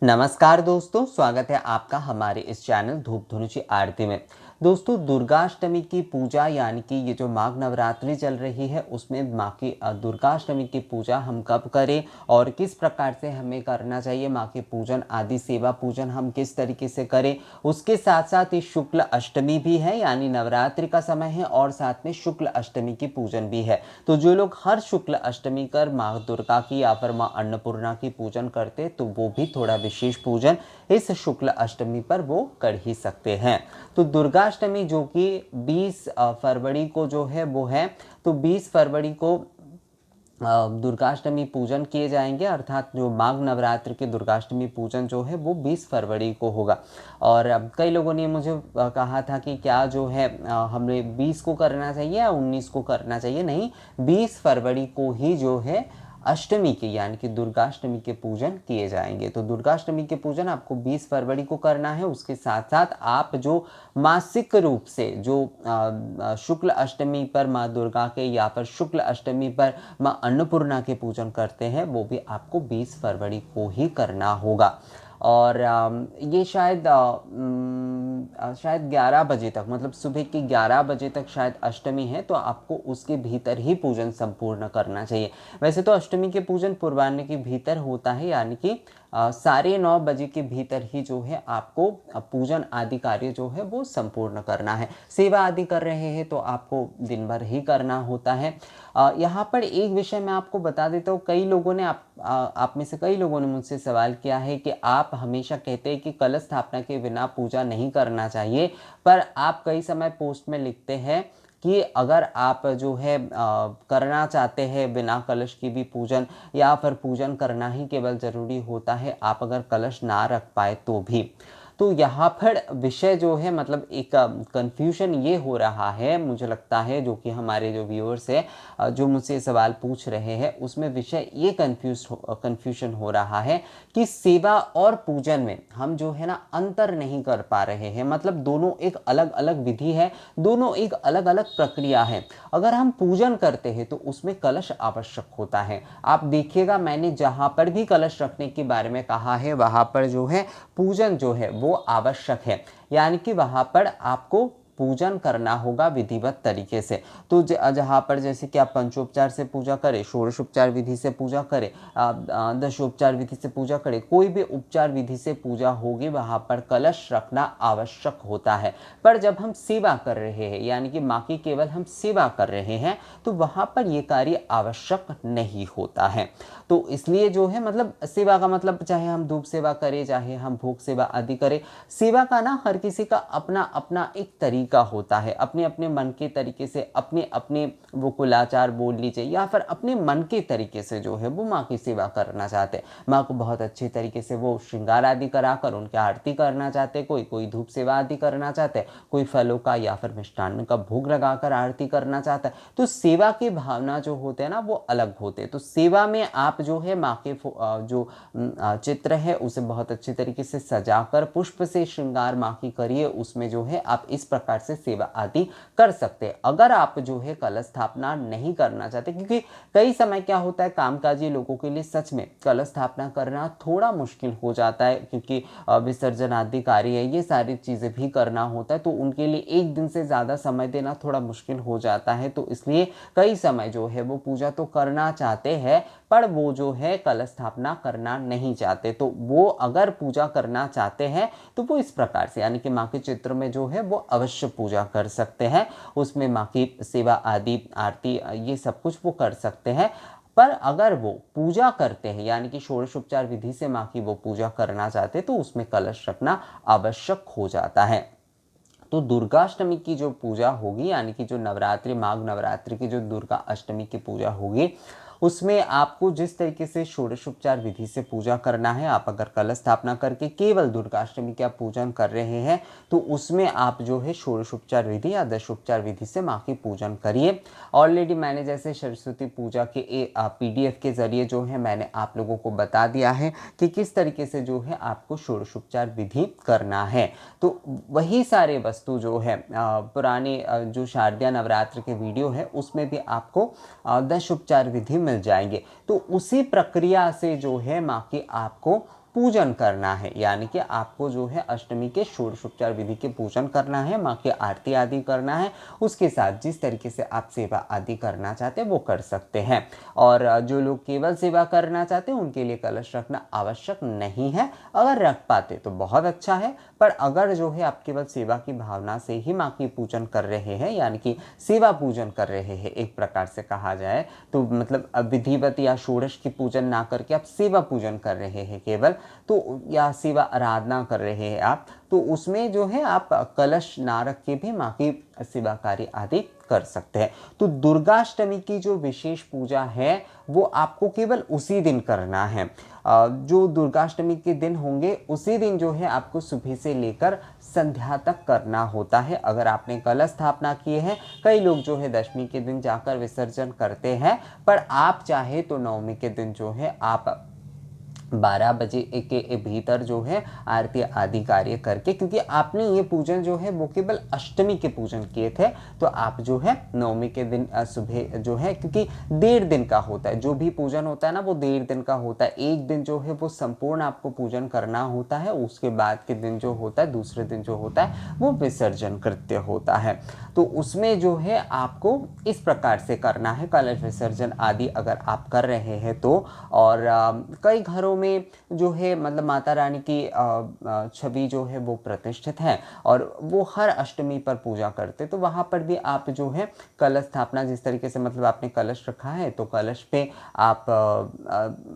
नमस्कार दोस्तों, स्वागत है आपका हमारे इस चैनल धूप धनुषी आरती में। दोस्तों, दुर्गाष्टमी की पूजा यानी कि ये जो माघ नवरात्रि चल रही है उसमें माँ की दुर्गाष्टमी की पूजा हम कब करें और किस प्रकार से हमें करना चाहिए, माँ के पूजन आदि सेवा पूजन हम किस तरीके से करें। उसके साथ साथ ये शुक्ल अष्टमी भी है यानी नवरात्रि का समय है और साथ में शुक्ल अष्टमी की पूजन भी है। तो जो लोग हर शुक्ल अष्टमी कर माँ दुर्गा की या फिर माँ अन्नपूर्णा की पूजन करते तो वो भी थोड़ा विशेष पूजन इस शुक्ल अष्टमी पर वो कर ही सकते हैं। तो दुर्गाष्टमी जो कि 20 फरवरी को जो है वो है, तो 20 फरवरी को दुर्गाष्टमी पूजन किए जाएंगे, अर्थात जो माघ नवरात्र के दुर्गाष्टमी पूजन जो है वो 20 फरवरी को होगा। और अब कई लोगों ने मुझे कहा था कि क्या जो है हमें 20 को करना चाहिए या 19 को करना चाहिए। नहीं, 20 फरवरी को ही जो है अष्टमी के यानी कि दुर्गाष्टमी के पूजन किए जाएंगे। तो दुर्गाष्टमी के पूजन आपको 20 फरवरी को करना है। उसके साथ साथ आप जो मासिक रूप से जो शुक्ल अष्टमी पर माँ दुर्गा के या फिर शुक्ल अष्टमी पर माँ अन्नपूर्णा के पूजन करते हैं वो भी आपको 20 फरवरी को ही करना होगा। और ये शायद 11 बजे तक, मतलब सुबह के 11 बजे तक शायद अष्टमी है, तो आपको उसके भीतर ही पूजन संपूर्ण करना चाहिए। वैसे तो अष्टमी के पूजन पूर्वाह्न के भीतर होता है यानी कि 9:30 बजे के भीतर ही जो है आपको पूजन आदि कार्य जो है वो संपूर्ण करना है। सेवा आदि कर रहे हैं तो आपको दिन भर ही करना होता है। यहाँ पर एक विषय मैं आपको बता देता हूँ। कई लोगों ने आप में से कई लोगों ने मुझसे सवाल किया है कि आप हमेशा कहते हैं कि कलश स्थापना के बिना पूजा नहीं करना चाहिए, पर आप कई समय पोस्ट में लिखते हैं कि अगर आप जो है करना चाहते हैं बिना कलश की भी पूजन या फिर पूजन करना ही केवल ज़रूरी होता है, आप अगर कलश ना रख पाए तो भी। तो यहाँ पर विषय जो है, मतलब एक कंफ्यूजन ये हो रहा है मुझे लगता है, जो कि हमारे जो व्यूअर्स है जो मुझसे सवाल पूछ रहे हैं उसमें विषय ये कंफ्यूजन हो रहा है कि सेवा और पूजन में हम जो है ना अंतर नहीं कर पा रहे हैं। मतलब दोनों एक अलग अलग विधि है, दोनों एक अलग अलग प्रक्रिया है। अगर हम पूजन करते हैं तो उसमें कलश आवश्यक होता है। आप देखिएगा, मैंने जहाँ पर भी कलश रखने के बारे में कहा है वहाँ पर जो है पूजन जो है वो आवश्यक है, यानी कि वहाँ पर आपको पूजन करना होगा विधिवत तरीके से। तो जहाँ पर जैसे कि आप पंचोपचार से पूजा करें, षोडशोपचार विधि से पूजा करें, दशोपचार विधि से पूजा करें, कोई भी उपचार विधि से पूजा होगी वहाँ पर कलश रखना आवश्यक होता है। पर जब हम सेवा कर रहे हैं यानी कि माँ की केवल हम सेवा कर रहे हैं तो वहाँ पर ये कार्य आवश्यक नहीं होता है। तो इसलिए जो है, मतलब सेवा का मतलब चाहे हम धूप सेवा करें चाहे हम भोग सेवा आदि करें, सेवा का ना हर किसी का अपना अपना एक तरीका होता है, अपने अपने मन के तरीके से, अपने अपने वो कुलाचार बोल लीजिए या फिर अपने मन के तरीके से जो है वो माँ की सेवा करना चाहते हैं। माँ को बहुत अच्छे तरीके से वो श्रृंगार आदि कराकर उनकी आरती करना चाहते हैं, कोई कोई धूप सेवा आदि करना चाहते हैं, कोई फलों का या फिर मिष्टान्न का भोग लगाकर आरती करना चाहता है। तो सेवा की भावना जो होते हैं ना वो अलग होते हैं। तो सेवा में आप जो है माँ के जो चित्र है उसे बहुत अच्छी तरीके से सजाकर पुष्प से श्रृंगार माँ की करिए, उसमें जो है आप इस प्रकार से सेवा आदि कर सकते हैं। अगर आप जो है कलश स्थापना नहीं करना चाहते, क्योंकि कई समय क्या होता है कामकाजी लोगों के लिए सच में कलश स्थापना करना थोड़ा मुश्किल हो जाता है, क्योंकि विसर्जन आदि कार्य है, ये सारी चीज़ें भी करना होता है, तो उनके लिए एक दिन से ज़्यादा समय देना थोड़ा मुश्किल हो जाता है। तो इसलिए कई समय जो है वो पूजा तो करना चाहते हैं पर वो जो है कलश स्थापना करना नहीं चाहते। तो वो अगर पूजा करना चाहते हैं तो वो इस प्रकार से यानी कि माँ के चित्र में जो है वो अवश्य पूजा कर सकते हैं, उसमें माँ की सेवा आदि आरती ये सब कुछ वो कर सकते हैं। पर अगर वो पूजा करते हैं यानी कि षोडशोपचार विधि से माँ की वो पूजा करना चाहते हैं तो उसमें कलश रखना आवश्यक हो जाता है। तो दुर्गाष्टमी की जो पूजा होगी यानी कि जो नवरात्रि माघ नवरात्रि की जो दुर्गा अष्टमी की पूजा होगी उसमें आपको जिस तरीके से षोडशोपचार विधि से पूजा करना है, आप अगर कलश स्थापना करके केवल दुर्गाष्टमी का पूजन कर रहे हैं तो उसमें आप जो है षोडशोपचार विधि या दशोपचार विधि से माँ की पूजन करिए। ऑलरेडी मैंने जैसे सरस्वती पूजा के PDF के जरिए जो है मैंने आप लोगों को बता दिया है कि किस तरीके से जो है आपको षोडशोपचार विधि करना है। तो वही सारे वस्तु जो है पुराने जो शारदीय नवरात्र के वीडियो है उसमें भी आपको 10 उपचार विधि मिल जाएंगे। तो उसी प्रक्रिया से जो है माँ की आपको पूजन करना है, यानी कि आपको जो है अष्टमी के षोडशोपचार विधि के पूजन करना है, माँ की आरती आदि करना है। उसके साथ जिस तरीके से आप सेवा आदि करना चाहते हैं वो कर सकते हैं। और जो लोग केवल सेवा करना चाहते हैं उनके लिए कलश रखना आवश्यक नहीं है। अगर रख पाते तो बहुत अच्छा है, पर अगर जो है आप केवल सेवा की भावना से ही माँ की पूजन कर रहे हैं, यानी कि सेवा पूजन कर रहे हैं एक प्रकार से कहा जाए, तो मतलब विधिवत या षोडश की पूजन ना करके आप सेवा पूजन कर रहे हैं केवल, तो या सेवा आराधना कर रहे हैं आप, तो उसमें जो है आप कलश ना रख के भी माँ की सेवा कार्य आदि कर सकते हैं। तो दुर्गाष्टमी की जो विशेष पूजा है वो आपको केवल उसी दिन करना है। जो दुर्गाष्टमी के दिन होंगे उसी दिन जो है आपको सुबह से लेकर संध्या तक करना होता है। अगर आपने कलश स्थापना किए हैं, कई लोग जो है दशमी के दिन जाकर विसर्जन करते हैं, पर आप चाहे तो नवमी के दिन जो है आप 12 बजे के भीतर जो है आरती आदि कार्य करके, क्योंकि आपने ये पूजन जो है वो केवल अष्टमी के पूजन किए थे, तो आप जो है नवमी के दिन सुबह जो है, क्योंकि 1.5 दिन का होता है जो भी पूजन होता है ना, वो 1.5 दिन का होता है। एक दिन जो है वो संपूर्ण आपको पूजन करना होता है, उसके बाद के दिन जो होता है, दूसरे दिन जो होता है वो विसर्जन कृत्य होता है। तो उसमें जो है आपको इस प्रकार से करना है कलश विसर्जन आदि अगर आप कर रहे हैं तो। और कई घरों में जो है मतलब माता रानी की छवि जो है वो प्रतिष्ठित है और वो हर अष्टमी पर पूजा करते, तो वहाँ पर भी आप जो है कलश स्थापना जिस तरीके से मतलब आपने कलश रखा है तो कलश पे आप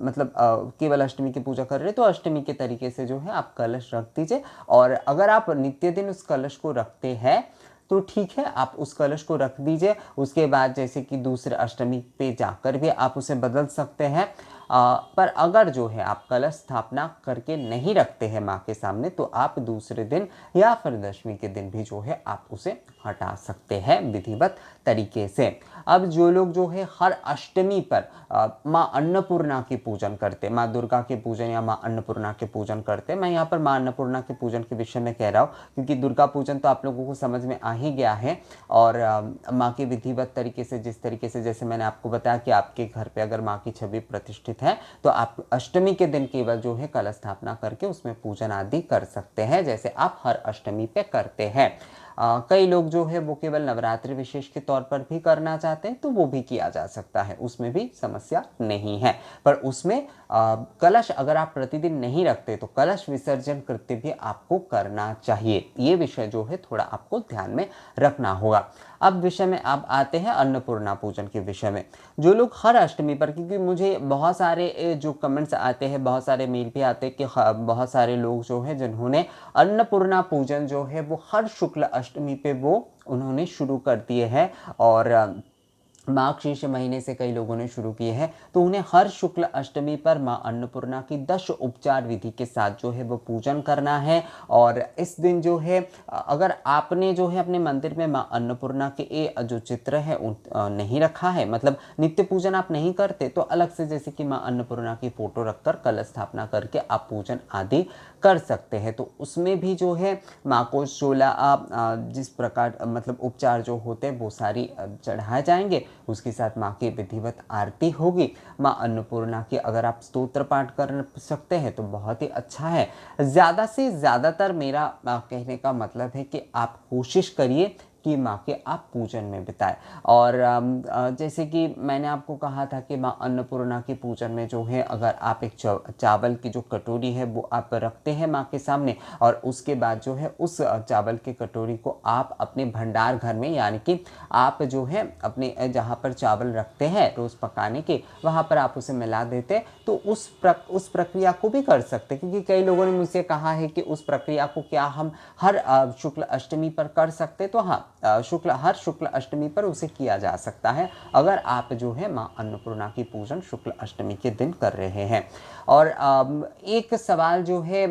मतलब केवल अष्टमी की पूजा कर रहे हैं तो अष्टमी के तरीके से जो है आप कलश रख दीजिए। और अगर आप नित्य दिन उस कलश को रखते हैं तो ठीक है, आप उस कलश को रख दीजिए। उसके बाद जैसे कि दूसरे अष्टमी पे जाकर भी आप उसे बदल सकते हैं। पर अगर जो है आप कलश स्थापना करके नहीं रखते हैं माँ के सामने, तो आप दूसरे दिन या फिर दशमी के दिन भी जो है आप उसे हटा सकते हैं विधिवत तरीके से। अब जो लोग जो है हर अष्टमी पर माँ अन्नपूर्णा की पूजन करते, माँ दुर्गा के पूजन या माँ अन्नपूर्णा के पूजन करते, मैं यहाँ पर माँ अन्नपूर्णा के पूजन के विषय में कह रहा हूँ क्योंकि दुर्गा पूजन तो आप लोगों को समझ में आ ही गया है। और माँ की विधिवत तरीके से जिस तरीके से जैसे मैंने आपको बताया कि आपके घर पे अगर माँ की छवि प्रतिष्ठित है तो आप अष्टमी के दिन केवल जो है कलश स्थापना करके उसमें पूजन आदि कर सकते हैं, जैसे आप हर अष्टमी पे करते हैं। कई लोग जो है वो केवल नवरात्रि विशेष के तौर पर भी करना चाहते हैं तो वो भी किया जा सकता है, उसमें भी समस्या नहीं है। पर उसमें कलश अगर आप प्रतिदिन नहीं रखते तो कलश विसर्जन कृत्य भी आपको करना चाहिए। ये विषय जो है थोड़ा आपको ध्यान में रखना होगा। अब विषय में अब आते हैं अन्नपूर्णा पूजन के विषय में। जो लोग हर अष्टमी पर, क्योंकि मुझे बहुत सारे जो कमेंट्स आते हैं, बहुत सारे मेल भी आते हैं कि बहुत सारे लोग जो है जिन्होंने अन्नपूर्णा पूजन जो है वो हर शुक्ल अष्टमी पे वो उन्होंने शुरू कर दिए हैं और माघ शीर्ष महीने से कई लोगों ने शुरू किए हैं, तो उन्हें हर शुक्ल अष्टमी पर माँ अन्नपूर्णा की 10 उपचार विधि के साथ जो है वो पूजन करना है। और इस दिन जो है अगर आपने जो है अपने मंदिर में माँ अन्नपूर्णा के जो चित्र है नहीं रखा है, मतलब नित्य पूजन आप नहीं करते, तो अलग से जैसे कि माँ अन्नपूर्णा की फोटो रखकर कलश स्थापना करके आप पूजन आदि कर सकते हैं। तो उसमें भी जो है माँ को 16 जिस प्रकार मतलब उपचार जो होते हैं वो सारी चढ़ाए जाएंगे। उसके साथ माँ की विधिवत आरती होगी। माँ अन्नपूर्णा की अगर आप स्तोत्र पाठ कर सकते हैं तो बहुत ही अच्छा है। ज़्यादा से ज़्यादातर मेरा कहने का मतलब है कि आप कोशिश करिए कि माँ के आप पूजन में बिताएं। और जैसे कि मैंने आपको कहा था कि माँ अन्नपूर्णा की पूजन में जो है अगर आप एक चावल की जो कटोरी है वो आप रखते हैं माँ के सामने, और उसके बाद जो है उस चावल की कटोरी को आप अपने भंडार घर में, यानी कि आप जो है अपने जहाँ पर चावल रखते हैं रोज़ पकाने के, वहाँ पर आप उसे मिला देते, तो उस प्रक्रिया को भी कर सकते। क्योंकि कई लोगों ने मुझसे कहा है कि उस प्रक्रिया को क्या हम हर शुक्ल अष्टमी पर कर सकते, तो हाँ, हर शुक्ल अष्टमी पर उसे किया जा सकता है अगर आप जो है माँ अन्नपूर्णा की पूजन शुक्ल अष्टमी के दिन कर रहे हैं। और एक सवाल जो है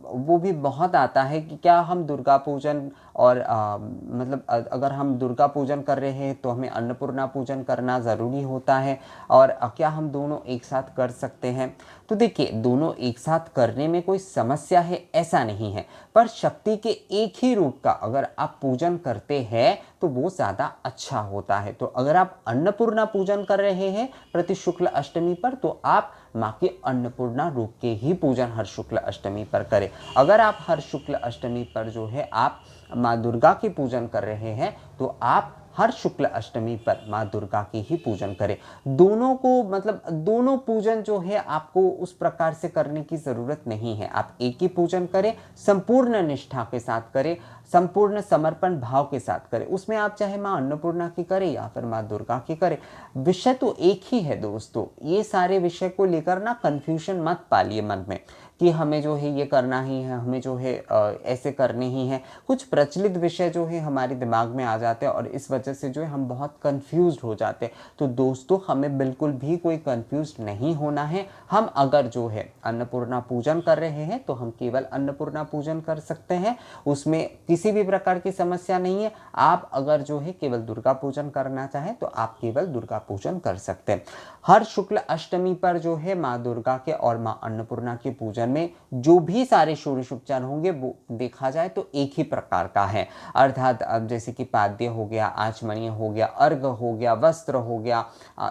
वो भी बहुत आता है कि क्या हम दुर्गा पूजन और मतलब अगर हम दुर्गा पूजन कर रहे हैं तो हमें अन्नपूर्णा पूजन करना ज़रूरी होता है, और क्या हम दोनों एक साथ कर सकते हैं? तो देखिए, दोनों एक साथ करने में कोई समस्या है ऐसा नहीं है, पर शक्ति के एक ही रूप का अगर आप पूजन करते हैं तो वो ज़्यादा अच्छा होता है। तो अगर आप अन्नपूर्णा पूजन कर रहे हैं प्रति शुक्ल अष्टमी पर, तो आप माँ की अन्नपूर्णा रूप के ही पूजन हर शुक्ल अष्टमी पर करें। अगर आप हर शुक्ल अष्टमी पर जो है आप माँ दुर्गा की पूजन कर रहे हैं तो आप हर शुक्ल अष्टमी पर माँ दुर्गा की ही पूजन करें। दोनों को मतलब दोनों पूजन जो है आपको उस प्रकार से करने की ज़रूरत नहीं है। आप एक ही पूजन करें, संपूर्ण निष्ठा के साथ करें, संपूर्ण समर्पण भाव के साथ करें। उसमें आप चाहे माँ अन्नपूर्णा की करें या फिर माँ दुर्गा की करें, विषय तो एक ही है दोस्तों। ये सारे विषय को लेकर ना कन्फ्यूजन मत पालिए मन में कि हमें जो है ये करना ही है, हमें जो है ऐसे करने ही है। कुछ प्रचलित विषय जो है हमारे दिमाग में आ जाते हैं और इस वजह से जो है हम बहुत कंफ्यूज हो जाते हैं। तो दोस्तों हमें बिल्कुल भी कोई कंफ्यूज नहीं होना है। हम अगर जो है अन्नपूर्णा पूजन कर रहे हैं तो हम केवल अन्नपूर्णा पूजन कर सकते हैं, उसमें किसी भी प्रकार की समस्या नहीं है। आप अगर जो है केवल दुर्गा पूजन करना चाहें तो आप केवल दुर्गा पूजन कर सकते हैं। हर शुक्ल अष्टमी पर जो है माँ दुर्गा के और माँ अन्नपूर्णा के पूजन में जो भी सारे षोडशोपचार होंगे वो देखा जाए तो एक ही प्रकार का है। अर्थात अब जैसे कि पाद्य हो गया, आचमनीय हो गया, अर्घ हो गया, वस्त्र हो गया,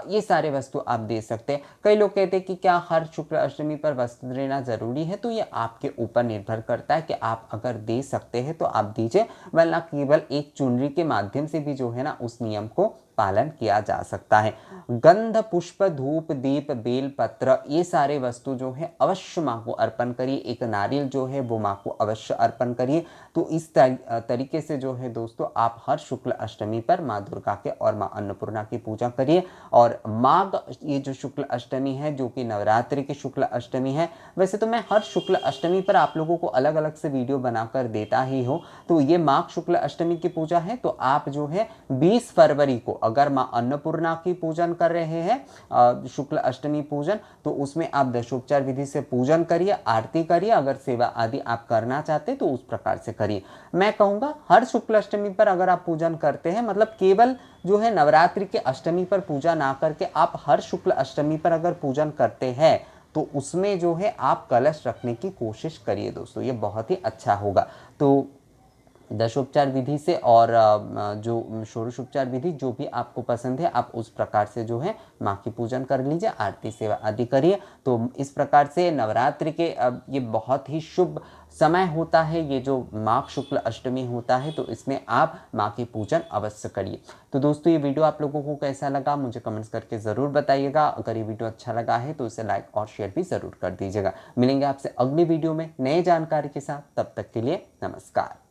ये सारे वस्तु आप दे सकते हैं। कई लोग कहते हैं कि क्या हर शुक्ल अष्टमी पर वस्त्र देना जरूरी है, तो ये आपके ऊपर निर्भर करता है कि आप अगर दे सकते हैं तो आप दीजिए, वरना केवल एक चुनरी के माध्यम से भी जो है ना उस नियम को पालन किया जा सकता है। गंध, पुष्प, धूप, दीप, बेल पत्र, ये सारे वस्तु जो है अवश्य माँ को अर्पण करिए। एक नारियल जो है वो माँ को अवश्य अर्पण करिए। तो इस तरीके से जो है दोस्तों आप हर शुक्ल अष्टमी पर माँ दुर्गा के और माँ अन्नपूर्णा की पूजा करिए। और माघ ये जो शुक्ल अष्टमी है, जो कि नवरात्रि की शुक्ल अष्टमी है, वैसे तो मैं हर शुक्ल अष्टमी पर आप लोगों को अलग अलग से वीडियो बनाकर देता ही हूँ। तो ये माघ शुक्ल अष्टमी की पूजा है, तो आप जो है 20 फरवरी को अगर माँ अन्नपूर्णा की पूजन कर रहे हैं शुक्ल अष्टमी पूजन, तो उसमें आप दशोपचार विधि से पूजन करिए, आरती करिए। अगर सेवा आदि आप करना चाहते तो उस प्रकार से करिए। मैं कहूँगा हर शुक्ल अष्टमी पर अगर आप पूजन करते हैं, मतलब केवल जो है नवरात्रि के अष्टमी पर पूजा ना करके आप हर शुक्ल अष्टमी पर अगर पूजन करते हैं तो उसमें जो है आप कलश रखने की कोशिश करिए दोस्तों, ये बहुत ही अच्छा होगा। तो दशोपचार विधि से और जो षोडशोपचार विधि जो भी आपको पसंद है आप उस प्रकार से जो है माँ की पूजन कर लीजिए, आरती सेवा आदि करिए। तो इस प्रकार से नवरात्रि के ये बहुत ही शुभ समय होता है, ये जो माघ शुक्ल अष्टमी होता है, तो इसमें आप माँ की पूजन अवश्य करिए। तो दोस्तों ये वीडियो आप लोगों को कैसा लगा मुझे कमेंट्स करके ज़रूर बताइएगा। अगर ये वीडियो अच्छा लगा है तो इसे लाइक और शेयर भी ज़रूर कर दीजिएगा। मिलेंगे आपसे अगली वीडियो में नए जानकारी के साथ, तब तक के लिए नमस्कार।